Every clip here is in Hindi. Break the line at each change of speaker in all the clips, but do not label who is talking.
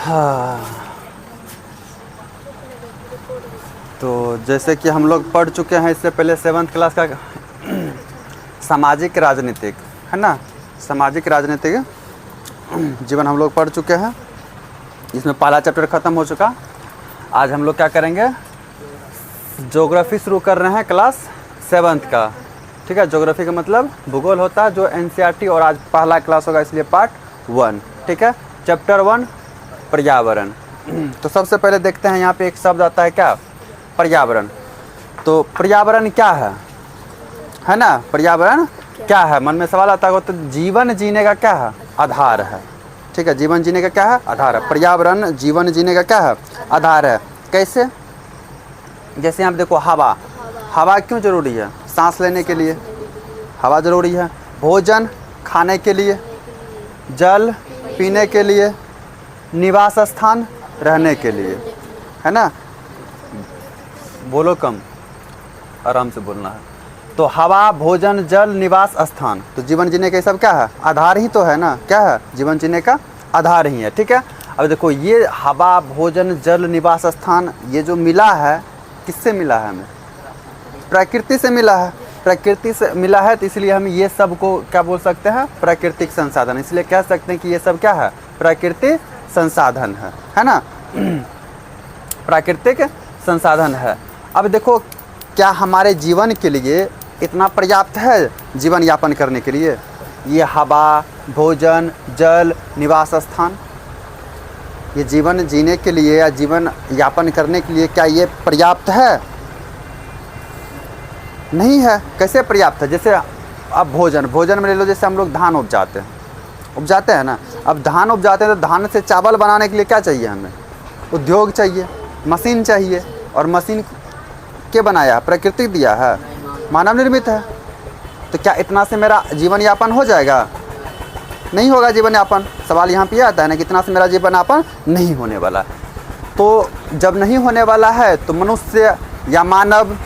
हाँ, तो जैसे कि हम लोग पढ़ चुके हैं इससे पहले 7th क्लास का सामाजिक राजनीतिक, है ना, सामाजिक राजनीतिक जीवन हम लोग पढ़ चुके हैं। इसमें पहला चैप्टर ख़त्म हो चुका। आज हम लोग क्या करेंगे, ज्योग्राफी शुरू कर रहे हैं क्लास 7th का। ठीक है, ज्योग्राफी का मतलब भूगोल होता है, जो एनसीईआरटी, और आज पहला क्लास होगा इसलिए पार्ट 1। ठीक है, चैप्टर 1 पर्यावरण। तो सबसे पहले देखते हैं यहाँ पे एक शब्द आता है, क्या, पर्यावरण। तो पर्यावरण क्या है ना, पर्यावरण क्या है, मन में सवाल आता है। तो जीवन जीने का क्या है, आधार है। ठीक है, जीवन जीने का क्या है, आधार है। पर्यावरण जीवन जीने का क्या है, आधार है। कैसे, जैसे आप देखो, हवा, हवा क्यों जरूरी है, सांस लेने के लिए हवा ज़रूरी है। भोजन खाने के लिए, जल पीने के लिए, निवास स्थान रहने के लिए, है ना। बोलो कम, आराम से बोलना है। तो हवा, भोजन, जल, निवास स्थान, तो जीवन जीने का सब क्या है, आधार ही तो है ना। क्या है, जीवन जीने का आधार ही है। ठीक है, अब देखो ये हवा, भोजन, जल, निवास स्थान, ये जो मिला है, किससे मिला है हमें, प्रकृति से मिला है। प्रकृति से मिला है, तो इसलिए हम ये सब को क्या बोल सकते हैं, प्राकृतिक संसाधन। इसलिए कह सकते हैं कि ये सब क्या है, प्राकृतिक संसाधन है ना, प्राकृतिक संसाधन है। अब देखो, क्या हमारे जीवन के लिए इतना पर्याप्त है जीवन यापन करने के लिए, ये हवा, भोजन, जल, निवास स्थान, ये जीवन जीने के लिए या जीवन यापन करने के लिए क्या ये पर्याप्त है, नहीं है। कैसे पर्याप्त है, जैसे अब भोजन, भोजन में ले लो, जैसे हम लोग धान उपजाते हैं ना। अब धान उपजाते हैं तो धान से चावल बनाने के लिए क्या चाहिए हमें, उद्योग चाहिए, मशीन चाहिए। और मशीन के बनाया है, प्रकृति दिया है, मानव निर्मित है। तो क्या इतना से मेरा जीवन यापन हो जाएगा, नहीं होगा जीवन यापन। सवाल यहाँ पे आता है ना, कि इतना से मेरा जीवन यापन नहीं होने वाला। तो जब नहीं होने वाला है तो मनुष्य या मानव,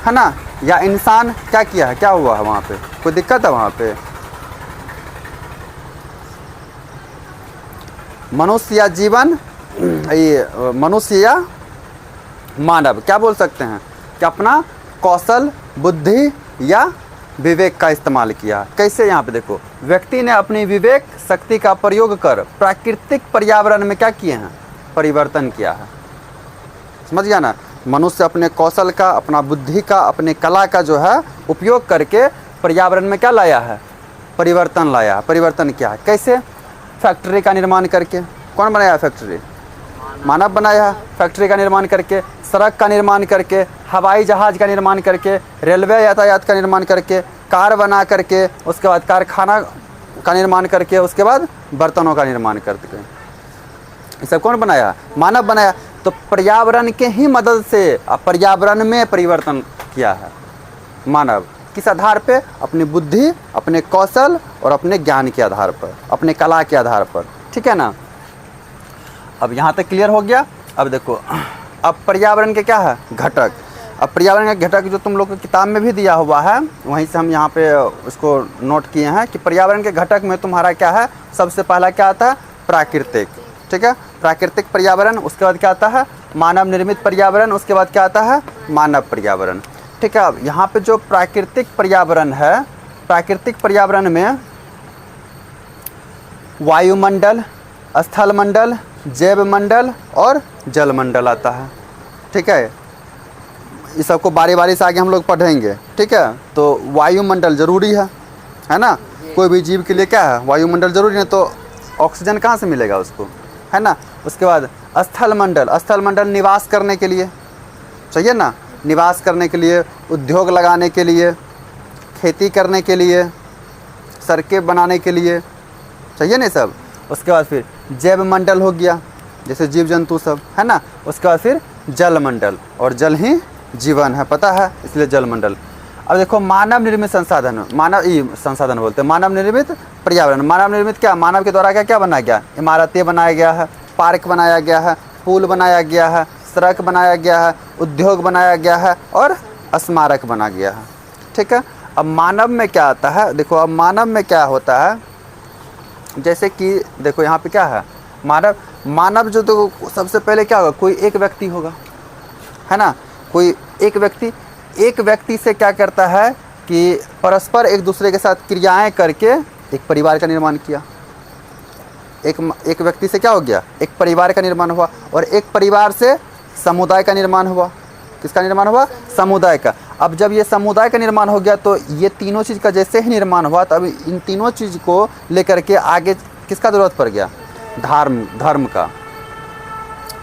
है ना, या इंसान क्या किया है, क्या हुआ है, वहाँ पे कोई दिक्कत है, वहाँ पे मनुष्य या जीवन, ये मनुष्य या मानव क्या बोल सकते हैं, कि अपना कौशल, बुद्धि या विवेक का इस्तेमाल किया। कैसे, यहाँ पे देखो, व्यक्ति ने अपनी विवेक शक्ति का प्रयोग कर प्राकृतिक पर्यावरण में क्या किए हैं, परिवर्तन किया है। समझ गया ना, मनुष्य अपने कौशल का, अपना बुद्धि का, अपने कला का जो है उपयोग करके पर्यावरण में क्या लाया है, परिवर्तन लाया है, परिवर्तन किया है। कैसे, फैक्ट्री का निर्माण करके। कौन बनाया है फैक्ट्री, मानव बनाया है। फैक्ट्री का निर्माण करके, सड़क का निर्माण करके, हवाई जहाज़ का निर्माण करके, रेलवे यातायात का निर्माण करके, कार बना करके, उसके बाद कारखाना का निर्माण करके, उसके बाद बर्तनों का निर्माण करके। ये सब कौन बनाया, मानव बनाया। तो पर्यावरण के ही मदद से पर्यावरण में परिवर्तन किया है मानव। किस आधार पे, अपनी बुद्धि, अपने कौशल और अपने ज्ञान के आधार पर, अपने कला के आधार पर। ठीक है ना, अब यहाँ तक क्लियर हो गया। अब देखो, अब पर्यावरण के क्या है, घटक। अब पर्यावरण के घटक जो तुम लोग को किताब में भी दिया हुआ है, वहीं से हम यहाँ पे उसको नोट किए हैं, कि पर्यावरण के घटक में तुम्हारा क्या है, सबसे पहला क्या आता है, प्राकृतिक। ठीक है, प्राकृतिक पर्यावरण, उसके बाद क्या आता है, मानव निर्मित पर्यावरण, उसके बाद क्या आता है, मानव पर्यावरण। ठीक है, अब यहाँ पे जो प्राकृतिक पर्यावरण है, प्राकृतिक पर्यावरण में वायुमंडल, स्थलमंडल, जैवमंडल और जलमंडल आता है। ठीक है, इस सबको बारी बारी से आगे हम लोग पढ़ेंगे। ठीक है, तो वायुमंडल जरूरी है ना, कोई भी जीव के लिए क्या है, वायुमंडल जरूरी है। तो ऑक्सीजन कहाँ से मिलेगा उसको, है ना। उसके बाद स्थलमंडल, स्थलमंडल निवास करने के लिए चाहिए ना, निवास करने के लिए, उद्योग लगाने के लिए, खेती करने के लिए, सड़कें बनाने के लिए चाहिए ना सब। उसके बाद फिर जैवमंडल हो गया, जैसे जीव जंतु सब, है ना। उसके बाद फिर जलमंडल, और जल ही जीवन है, पता है, इसलिए जलमंडल। अब देखो, मानव निर्मित संसाधन, संसाधन बोलते हैं, मानव निर्मित पर्यावरण। मानव निर्मित क्या, मानव के द्वारा क्या क्या बनाया गया, इमारतें बनाया गया है, पार्क बनाया गया है, पुल बनाया गया है, सड़क बनाया गया है, उद्योग बनाया गया है और स्मारक बना गया है। ठीक है, अब मानव में क्या आता है, देखो अब मानव में क्या होता है, जैसे कि देखो यहाँ पे क्या है, मानव मानव जो तो सबसे पहले क्या होगा, कोई एक व्यक्ति होगा, है ना, कोई एक व्यक्ति से क्या करता है कि परस्पर एक दूसरे के साथ क्रियाएं करके एक परिवार का निर्माण किया। एक व्यक्ति से क्या हो गया, एक परिवार का निर्माण हुआ, और एक परिवार से समुदाय का निर्माण हुआ। किसका निर्माण हुआ, समुदाय का। अब जब ये समुदाय का निर्माण हो गया तो ये तीनों चीज़ का जैसे ही निर्माण हुआ तो अब इन तीनों चीज़ को लेकर के आगे किसका ज़रूरत पड़ गया, धर्म का।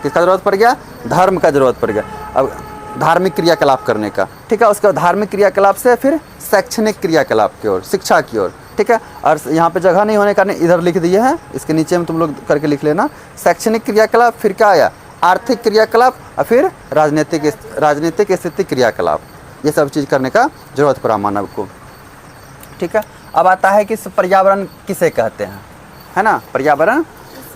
किसका ज़रूरत पड़ गया, धर्म का ज़रूरत पड़ गया। अब धार्मिक क्रियाकलाप करने का, ठीक है। उसके बाद धार्मिक क्रियाकलाप से फिर शैक्षणिक क्रियाकलाप की ओर, शिक्षा की ओर, ठीक है। और यहाँ पे जगह नहीं होने के कारण इधर लिख दिए हैं, इसके नीचे में तुम लोग करके लिख लेना। शैक्षणिक क्रियाकलाप, फिर क्या आया, आर्थिक क्रियाकलाप, और फिर राजनीतिक स्थिति क्रियाकलाप। ये सब चीज़ करने का जरूरत पड़ा मानव को, ठीक है। अब आता है कि पर्यावरण किसे कहते हैं, है ना, पर्यावरण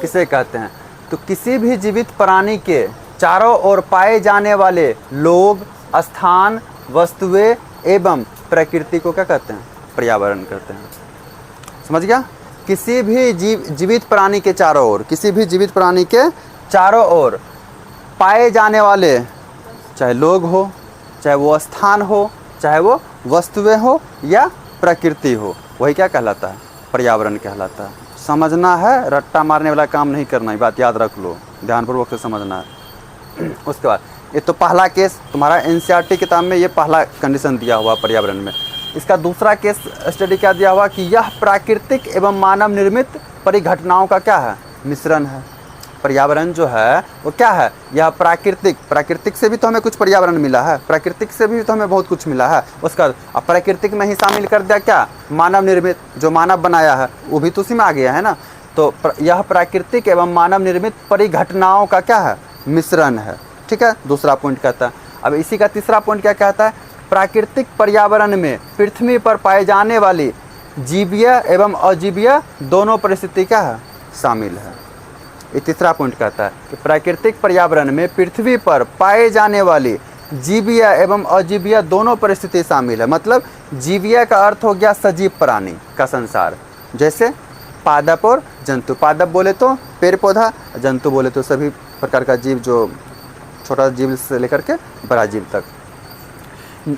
किसे कहते हैं। तो किसी भी जीवित प्राणी के चारों ओर पाए जाने वाले लोग, स्थान, वस्तुएं एवं प्रकृति को क्या कहते हैं, पर्यावरण कहते हैं। समझ गया। किसी भी जीवित प्राणी के चारों ओर, किसी भी जीवित प्राणी के चारों ओर पाए जाने वाले, चाहे लोग हो, चाहे वो स्थान हो, चाहे वो वस्तुएं हो या प्रकृति हो, वही क्या कहलाता है, पर्यावरण कहलाता है। समझना है, रट्टा मारने वाला काम नहीं करना, ये बात याद रख लो, ध्यानपूर्वक से समझना है। उसके बाद ये तो पहला केस तुम्हारा एनसीईआरटी किताब में, ये पहला कंडीशन दिया हुआ पर्यावरण में। इसका दूसरा केस स्टडी क्या दिया हुआ कि यह प्राकृतिक एवं मानव निर्मित परिघटनाओं का क्या है, मिश्रण है। पर्यावरण जो है वो क्या है, यह प्राकृतिक से भी तो हमें कुछ पर्यावरण मिला है, प्राकृतिक से भी तो हमें बहुत कुछ मिला है। उसका अब प्राकृतिक में ही शामिल कर दिया क्या, मानव निर्मित, जो मानव बनाया है वो भी तो उसी में आ गया है ना। तो यह प्राकृतिक एवं मानव निर्मित परिघटनाओं का क्या है, मिश्रण है, ठीक है। दूसरा पॉइंट कहता है। अब इसी का तीसरा पॉइंट क्या कहता है, प्राकृतिक पर्यावरण में पृथ्वी पर पाए जाने वाली जीवीय एवं अजीवीय दोनों परिस्थिति क्या है, शामिल है। ये तीसरा पॉइंट कहता है कि प्राकृतिक पर्यावरण में पृथ्वी पर पाए जाने वाली जीवीय एवं अजीवीय दोनों परिस्थिति शामिल है। मतलब जीवीय का अर्थ हो गया सजीव प्राणी का संसार, जैसे पादप और जंतु। पादप बोले तो पेड़ पौधा, जंतु बोले तो सभी प्रकार का जीव, जो छोटा जीव से लेकर के बड़ा जीव तक।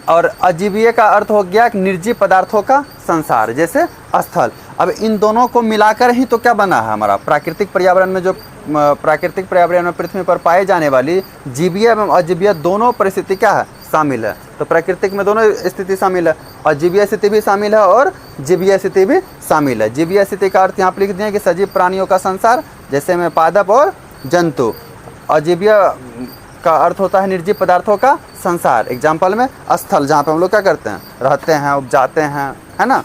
और अजीवीय का अर्थ हो गया निर्जीव पदार्थों का संसार, जैसे स्थल। अब इन दोनों को मिलाकर ही तो क्या बना है हमारा प्राकृतिक पर्यावरण में, जो प्राकृतिक पर्यावरण में पृथ्वी पर पाए जाने वाली जीवीय एवं अजीवीय दोनों परिस्थिति क्या है, शामिल है। तो प्राकृतिक में दोनों स्थिति शामिल है, अजीवीय स्थिति भी शामिल है और जीवीय स्थिति भी शामिल है। जीवीय स्थिति का अर्थ यहाँ पर लिख दिया कि सजीव प्राणियों का संसार, जैसे में पादप और जंतु। अजीवीय का अर्थ होता है निर्जीव पदार्थों का संसार, एग्जाम्पल में स्थल, जहाँ पे हम लोग क्या करते हैं, रहते हैं, उपजाते हैं, है ना।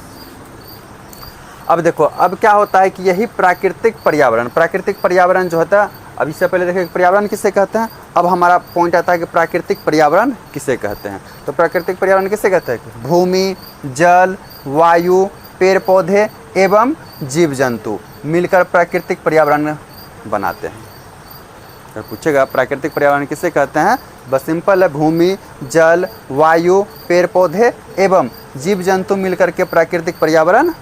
अब देखो, अब क्या होता है कि यही प्राकृतिक पर्यावरण जो होता है, अब इससे पहले देखिए पर्यावरण किसे कहते हैं। अब हमारा पॉइंट आता है कि प्राकृतिक पर्यावरण किसे कहते हैं। तो प्राकृतिक पर्यावरण किसे कहते हैं, भूमि, जल, वायु, पेड़ पौधे एवं जीव जंतु मिलकर प्राकृतिक पर्यावरण बनाते हैं। अगर पूछेगा प्राकृतिक पर्यावरण किसे कहते हैं, बस सिंपल है, भूमि, जल, वायु, पेड़ पौधे एवं जीव जंतु मिलकर के प्राकृतिक पर्यावरण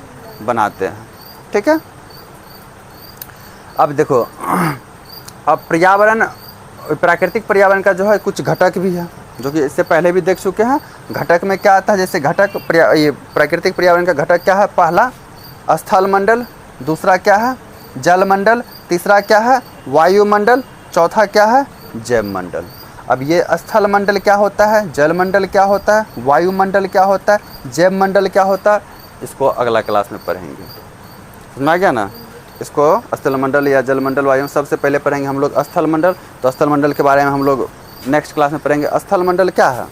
बनाते हैं, ठीक है। अब देखो, अब प्राकृतिक पर्यावरण का जो है कुछ घटक भी है, जो कि इससे पहले भी देख चुके हैं। घटक में क्या आता है, जैसे ये प्राकृतिक पर्यावरण का घटक क्या है, पहला स्थल मंडल, दूसरा क्या है जल मंडल, तीसरा क्या है वायुमंडल, चौथा क्या है जैव मंडल। अब ये स्थल मंडल क्या होता है, जल मंडल क्या होता है, वायुमंडल क्या होता है, जैव मंडल क्या होता है, इसको अगला क्लास में पढ़ेंगे। समझ आ गया ना। इसको स्थल मंडल या जल मंडल, वायु, सबसे पहले पढ़ेंगे हम लोग स्थल मंडल। तो स्थल मंडल के बारे में हम लोग नेक्स्ट क्लास में पढ़ेंगे। स्थल मंडल क्या है,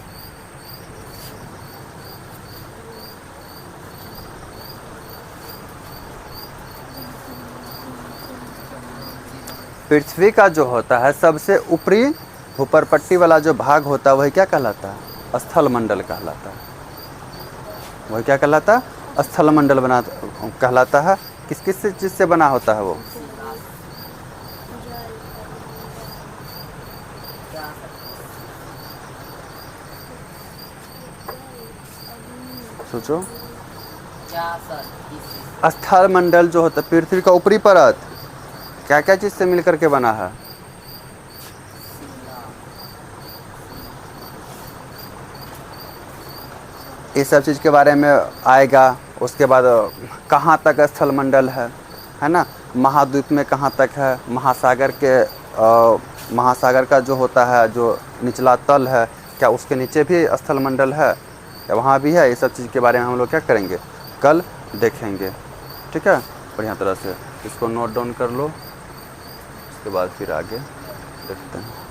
पृथ्वी का जो होता है सबसे ऊपरी ऊपर पट्टी वाला जो भाग होता है वही क्या कहलाता है, स्थल मंडल कहलाता है। वही क्या कहलाता है, स्थल मंडल कहलाता है। किस किस चीज़ से बना होता है वो, सोचो। स्थल मंडल जो होता है पृथ्वी का ऊपरी परत, क्या क्या चीज़ से मिलकर के बना है? इस सब चीज़ के बारे में आएगा। उसके बाद कहाँ तक स्थलमंडल है ना, महाद्वीप में कहाँ तक है, महासागर के महासागर का जो होता है, जो निचला तल है, क्या उसके नीचे भी स्थलमंडल है या वहाँ भी है? ये सब चीज़ के बारे में हम लोग क्या करेंगे, कल देखेंगे। ठीक है, बढ़िया तरह से इसको नोट डाउन कर लो, उसके बाद फिर आगे देखते हैं।